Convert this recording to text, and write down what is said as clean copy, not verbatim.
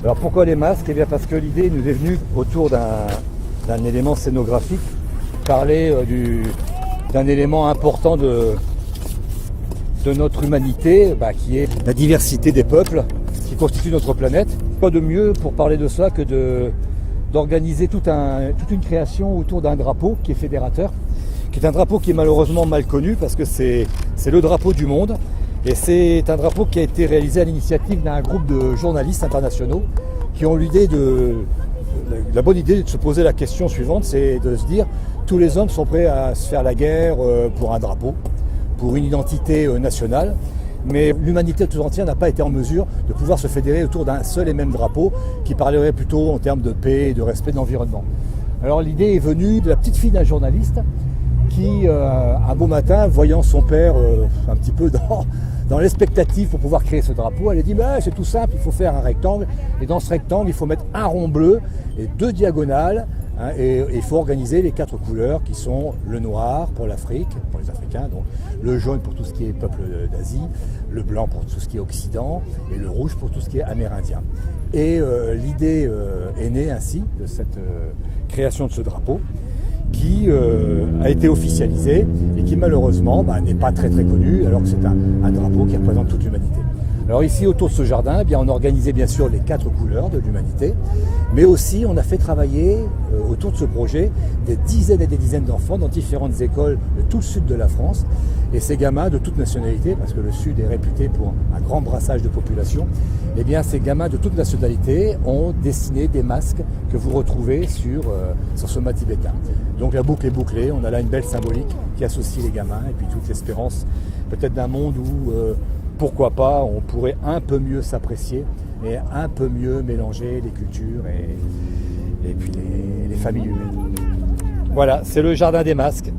Alors pourquoi les masques? Eh bien parce que l'idée nous est venue autour d'un élément scénographique, parler d'un élément important de notre humanité, qui est la diversité des peuples qui constituent notre planète. Quoi de mieux pour parler de ça que d'organiser toute une création autour d'un drapeau qui est fédérateur, qui est un drapeau qui est malheureusement mal connu parce que c'est le drapeau du monde. Et c'est un drapeau qui a été réalisé à l'initiative d'un groupe de journalistes internationaux qui ont la bonne idée de se poser la question suivante, c'est de se dire tous les hommes sont prêts à se faire la guerre pour un drapeau, pour une identité nationale, mais l'humanité tout entière n'a pas été en mesure de pouvoir se fédérer autour d'un seul et même drapeau qui parlerait plutôt en termes de paix et de respect de l'environnement. Alors l'idée est venue de la petite fille d'un journaliste qui, un beau matin, voyant son père un petit peu dans l'expectative pour pouvoir créer ce drapeau, elle a dit c'est tout simple, il faut faire un rectangle, et dans ce rectangle il faut mettre un rond bleu et 2 diagonales, et il faut organiser les 4 couleurs qui sont le noir pour l'Afrique, pour les Africains, donc le jaune pour tout ce qui est peuple d'Asie, le blanc pour tout ce qui est Occident et le rouge pour tout ce qui est amérindien. Et l'idée est née ainsi de cette création de ce drapeau qui a été officialisé et qui malheureusement n'est pas très connu, alors que c'est un drapeau qui représente toute l'humanité. Alors ici autour de ce jardin, on a organisé bien sûr les 4 couleurs de l'humanité, mais aussi on a fait travailler autour de ce projet des dizaines et des dizaines d'enfants dans différentes écoles de tout le sud de la France. Et ces gamins de toute nationalité, parce que le sud est réputé pour un grand brassage de population, ces gamins de toute nationalité ont dessiné des masques que vous retrouvez sur ce mât tibétain. Donc la boucle est bouclée, on a là une belle symbolique qui associe les gamins et puis toute l'espérance peut-être d'un monde où pourquoi pas, on pourrait un peu mieux s'apprécier et un peu mieux mélanger les cultures et puis les familles humaines. Voilà, c'est le jardin des masques.